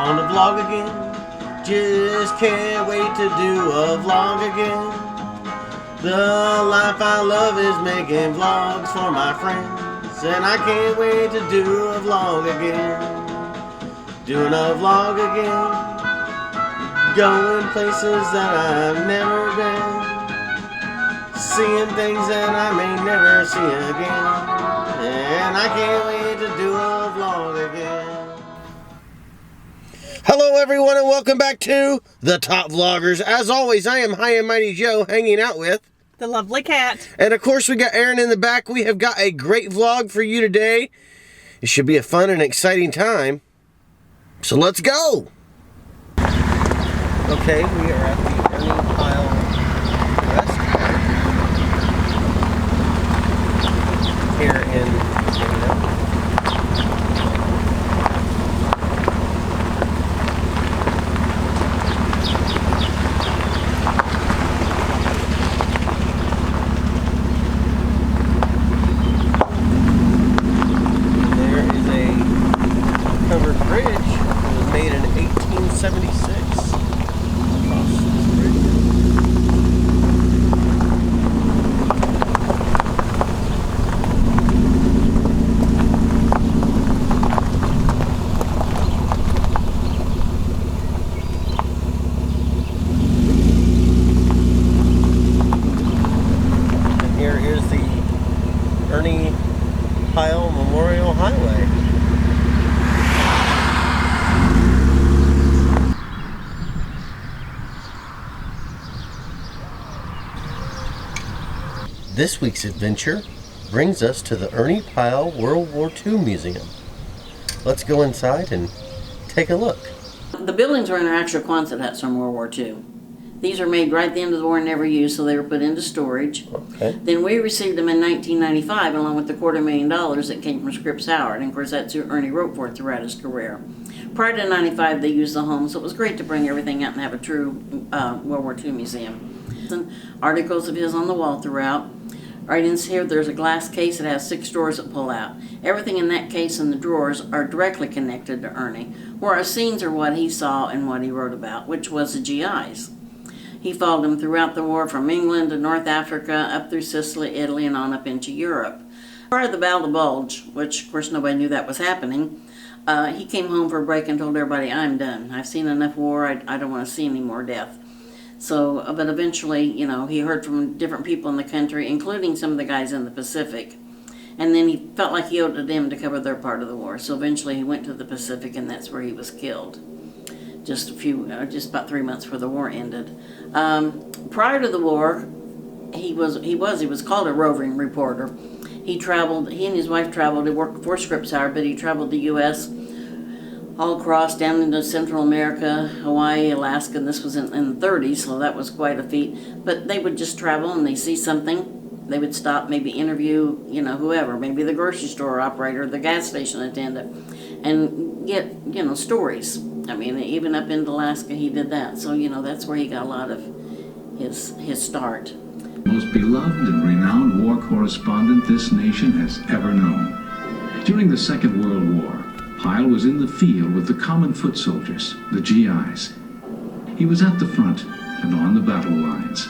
on the vlog again. Just can't wait to do a vlog again. The life I love is making vlogs for my friends, and I can't wait to do a vlog again. Doing a vlog again. Going places that I've never been. Seeing things that I may never see again. And I can't wait to do a vlog again. Hello everyone and welcome back to The Top Vloggers. As always, I am High and Mighty Joe hanging out with the lovely cat. And of course we got Aaron in the back. We have got a great vlog for you today. It should be a fun and exciting time. So let's go! Okay, we are at the Ernie Pyle restaurant here in There is a covered bridge that was made in 1876. Ernie Pyle Memorial Highway. This week's adventure brings us to the Ernie Pyle World War II Museum. Let's go inside and take a look. The buildings are in actual Quonset huts from World War II. These are made right at the end of the war and never used, so they were put into storage. Okay. Then we received them in 1995, along with the $250,000 that came from Scripps Howard. And of course, that's who Ernie wrote for throughout his career. Prior to 95, they used the home, so it was great to bring everything out and have a true World War II museum. And articles of his on the wall throughout. Right in here, there's a glass case that has 6 drawers that pull out. Everything in that case and the drawers are directly connected to Ernie, where our scenes are what he saw and what he wrote about, which was the GIs. He followed them throughout the war from England to North Africa, up through Sicily, Italy, and on up into Europe. Prior to the Battle of the Bulge, which of course nobody knew that was happening, he came home for a break and told everybody, I'm done. I've seen enough war, I don't want to see any more death. So, but eventually, you know, he heard from different people in the country, including some of the guys in the Pacific. And then he felt like he owed it to them to cover their part of the war. So eventually he went to the Pacific, and that's where he was killed. Just about 3 months before the war ended. Prior to the war, he was called a roving reporter. He traveled. He and his wife traveled. He worked for Scripps Howard, but he traveled the U.S. all across down into Central America, Hawaii, Alaska. And this was in the 30s, so that was quite a feat. But they would just travel, and they see something. They would stop, maybe interview, you know, whoever, maybe the grocery store operator, the gas station attendant, and get, you know, stories. I mean, even up into Alaska, he did that. So, you know, that's where he got a lot of his start. Most beloved and renowned war correspondent this nation has ever known. During the Second World War, Pyle was in the field with the common foot soldiers, the GIs. He was at the front and on the battle lines.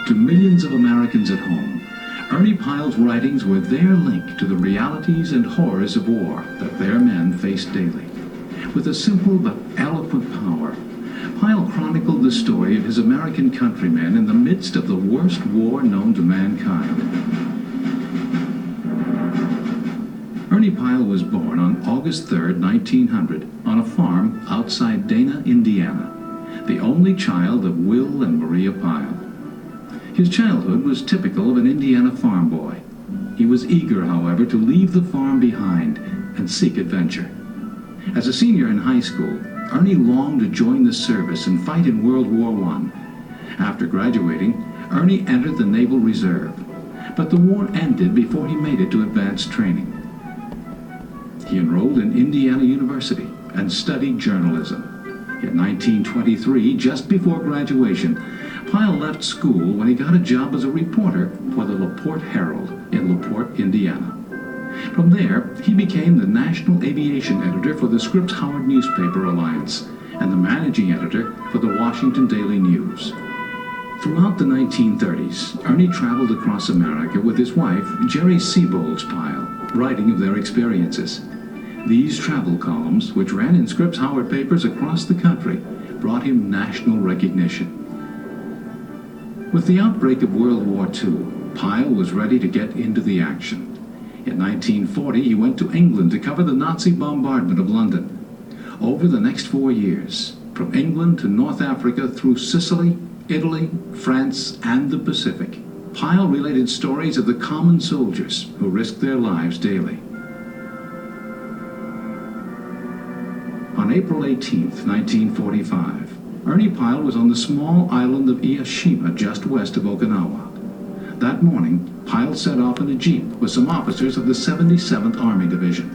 To millions of Americans at home, Ernie Pyle's writings were their link to the realities and horrors of war that their men faced daily. With a simple but eloquent power, Pyle chronicled the story of his American countrymen in the midst of the worst war known to mankind. Ernie Pyle was born on August 3, 1900, on a farm outside Dana, Indiana, the only child of Will and Maria Pyle. His childhood was typical of an Indiana farm boy. He was eager, however, to leave the farm behind and seek adventure. As a senior in high school, Ernie longed to join the service and fight in World War I. After graduating, Ernie entered the Naval Reserve, but the war ended before he made it to advanced training. He enrolled in Indiana University and studied journalism. In 1923, just before graduation, Pyle left school when he got a job as a reporter for the LaPorte Herald in LaPorte, Indiana. From there, he became the national aviation editor for the Scripps Howard Newspaper Alliance and the managing editor for the Washington Daily News. Throughout the 1930s, Ernie traveled across America with his wife, Jerry Seabolds Pyle, writing of their experiences. These travel columns, which ran in Scripps Howard papers across the country, brought him national recognition. With the outbreak of World War II, Pyle was ready to get into the action. In 1940, he went to England to cover the Nazi bombardment of London. Over the next 4 years, from England to North Africa through Sicily, Italy, France, and the Pacific, Pyle related stories of the common soldiers who risked their lives daily. On April 18, 1945, Ernie Pyle was on the small island of Iashima just west of Okinawa. That morning, Pyle set off in a jeep with some officers of the 77th Army Division.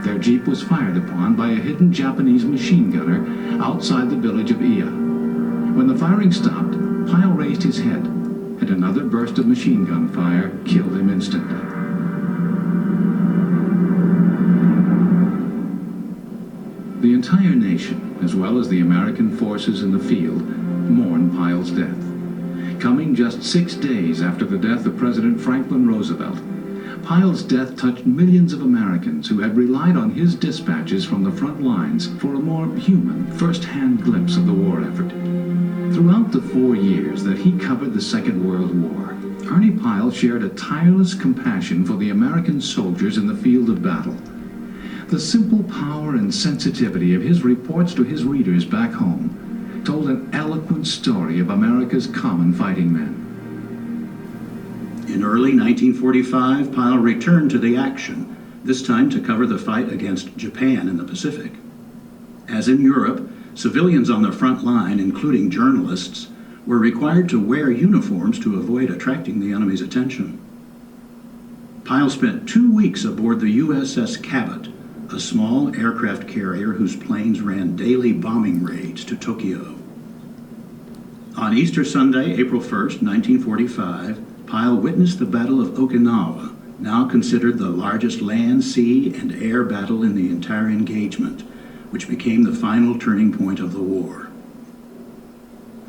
Their jeep was fired upon by a hidden Japanese machine gunner outside the village of Iya. When the firing stopped, Pyle raised his head, and another burst of machine gun fire killed him instantly. The entire nation, as well as the American forces in the field, mourned Pyle's death. Coming just 6 days after the death of President Franklin Roosevelt, Pyle's death touched millions of Americans who had relied on his dispatches from the front lines for a more human, first-hand glimpse of the war effort. Throughout the 4 years that he covered the Second World War, Ernie Pyle shared a tireless compassion for the American soldiers in the field of battle. The simple power and sensitivity of his reports to his readers back home told an eloquent story of America's common fighting men. In early 1945, Pyle returned to the action, this time to cover the fight against Japan in the Pacific. As in Europe, civilians on the front line, including journalists, were required to wear uniforms to avoid attracting the enemy's attention. Pyle spent 2 weeks aboard the USS Cabot, a small aircraft carrier whose planes ran daily bombing raids to Tokyo. On Easter Sunday, April 1st, 1945, Pyle witnessed the Battle of Okinawa, now considered the largest land, sea, and air battle in the entire engagement, which became the final turning point of the war.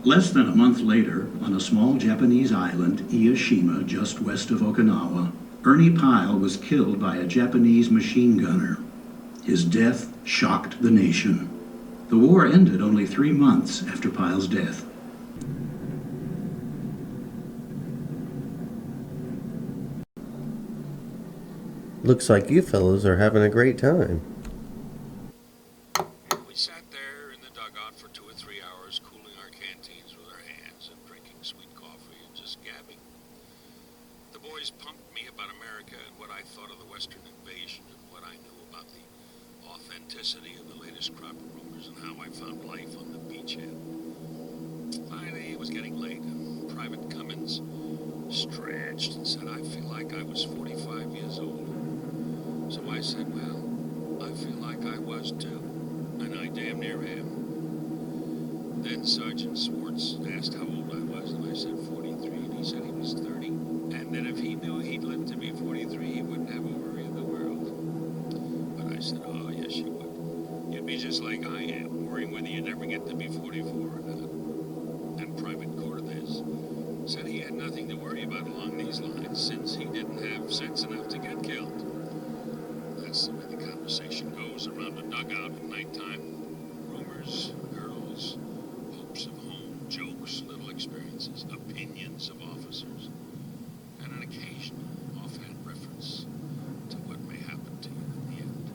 Less than a month later, on a small Japanese island, Iashima, just west of Okinawa, Ernie Pyle was killed by a Japanese machine gunner. His death shocked the nation. The war ended only 3 months after Pyle's death. Looks like you fellows are having a great time. We sat there in the dugout for 2 or 3 hours, cooling our canteens with our hands and drinking sweet coffee and just gabbing. The boys pumped me about America and what I thought of the Western invasion and what I knew about the authenticity of the latest crop of rumors and how I found life on the beachhead. Finally, it was getting late, and Private Cummins stretched and said I feel like I was 45 years old. So I said, well, I feel like I was too, and I damn near am. Then Sergeant Swartz asked how old I was, and I said 43, and he said he was 30, and that if he knew he'd live to be 43, he wouldn't have a worry in the world. But I said, oh, yes, you would. You'd be just like I am, worrying whether you'd ever get to be 44 or not. And Private Cortez said he had nothing to worry about along these lines, since he didn't have sense enough to get killed. That's the way the conversation goes around the dugout at nighttime. Rumors, girls, hopes of home, jokes, little experiences, opinions of officers, and an occasional offhand reference to what may happen to you in the end.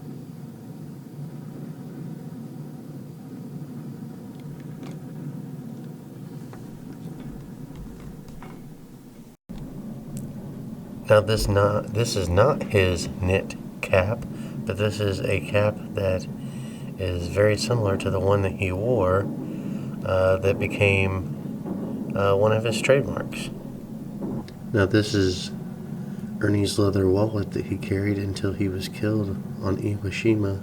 Now this is not his knit cap, but this is a cap that is very similar to the one that he wore that became one of his trademarks. Now this is Ernie's leather wallet that he carried until he was killed on Iwo Jima.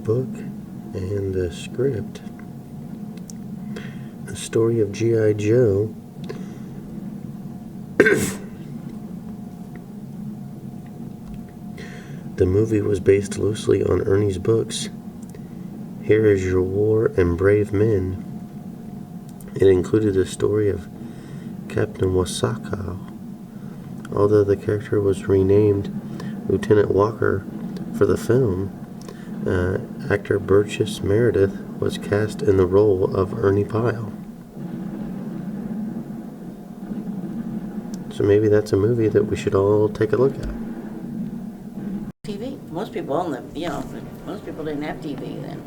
Book and the script. A story of G.I. Joe. The movie was based loosely on Ernie's books, Here Is Your War and Brave Men. It included the story of Captain Wasaka, although the character was renamed Lieutenant Walker for the film. Actor Burgess Meredith was cast in the role of Ernie Pyle. So maybe that's a movie that we should all take a look at. TV. Most people own them, most people didn't have TV then.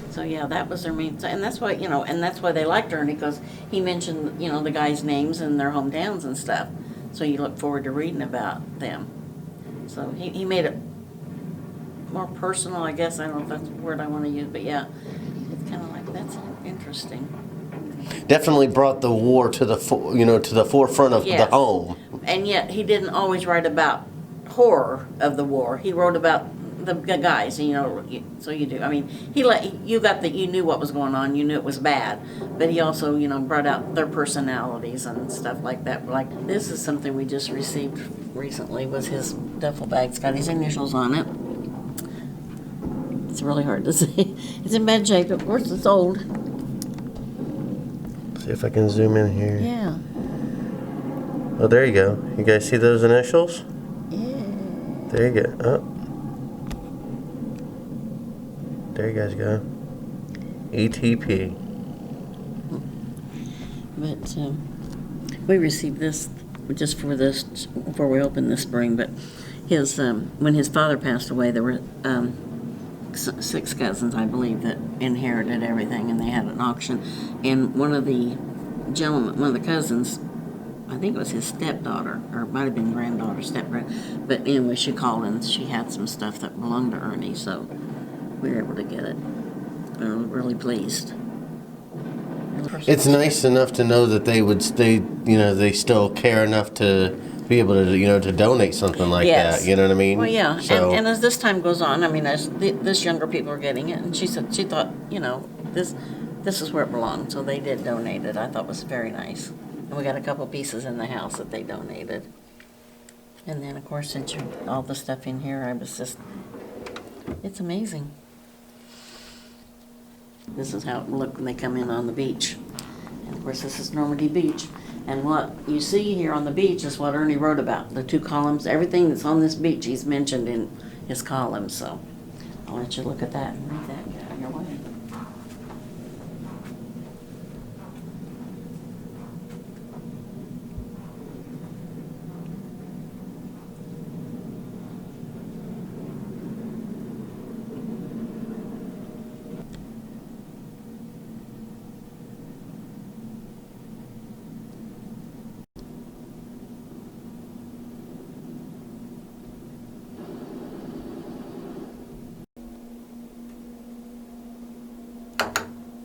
So yeah, that was their main, and that's why, and that's why they liked Ernie, because he mentioned, the guys' names and their hometowns and stuff. So you look forward to reading about them. So he made it more personal, I guess. I don't know if that's the word I want to use, but yeah, it's kind of like, that's interesting. Definitely brought the war to the forefront of Yes. the home. And yet he didn't always write about horror of the war. He wrote about the guys, so you do. I mean, you knew what was going on. You knew it was bad, but he also, brought out their personalities and stuff like that. Like, this is something we just received recently, was his duffel bag. It's got his initials on it. It's really hard to see. It's in bad shape. Of course, it's old. See if I can zoom in here. Yeah. Oh, there you go. You guys see those initials? Yeah. There you go. Oh. There you guys go. ETP. But we received this just before we opened this spring. But when his father passed away, there were 6 cousins, I believe, that inherited everything, and they had an auction. And one of the cousins, I think it was his stepdaughter, or it might have been granddaughter, stepgranddaughter. But anyway, she called and she had some stuff that belonged to Ernie, so we were able to get it. We were really pleased. It's nice enough to know that they still care enough to be able to, to donate something like Yes. that. You know what I mean? Well, yeah. So, And as this time goes on, I mean, as this younger people are getting it, and she thought, this is where it belonged, so they did donate it. I thought it was very nice. And we got a couple pieces in the house that they donated. And then, of course, since all the stuff in here, it's amazing. This is how it looked when they come in on the beach. And of course, this is Normandy Beach. And what you see here on the beach is what Ernie wrote about. The 2 columns, everything that's on this beach, he's mentioned in his columns. So I'll let you look at that and read that. Get out of your way.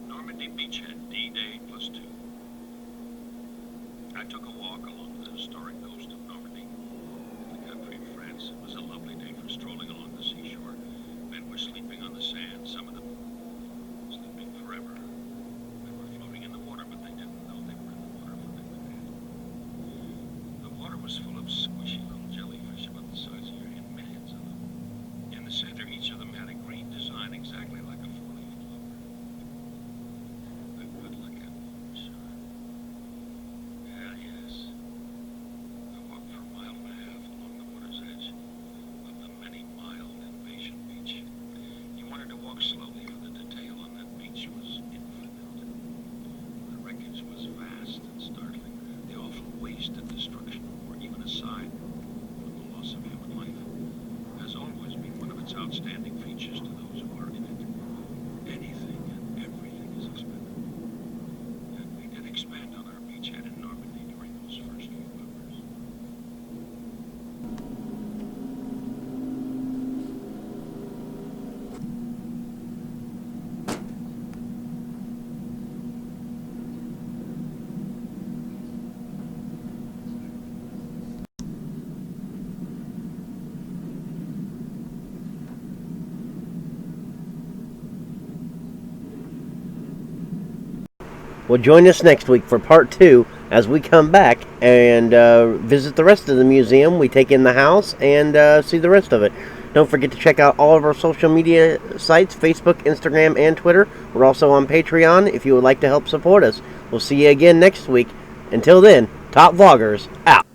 Normandy Beachhead, D-Day +2. I took a walk along the historic coast of Normandy, in the country of France. It was a lovely day for strolling along the seashore. Men were sleeping on the sand, some of them sleeping forever. They were floating in the water, but they didn't know they were in the water, for they were dead. The water was full of squishy little jellyfish about the size of your hand, millions of them. In the center, each of them had a green design exactly like a 4-leaf clover. A good-looking sure. Yeah, yes. I walked for a mile and a half along the water's edge of the many-mile invasion beach. You wanted to walk slowly, for the detail on that beach was infinite. The wreckage was vast and startling. The awful waste and destruction of war, even aside from the loss of human life, has always been one of its outstanding features to those who are in it. Anything and everything is expended. And we did expand on our beachhead in Normandy during those first few hours. well, join us next week for part 2 as we come back and visit the rest of the museum. We take in the house and see the rest of it. Don't forget to check out all of our social media sites, Facebook, Instagram, and Twitter. We're also on Patreon if you would like to help support us. We'll see you again next week. Until then, Top Vloggers out.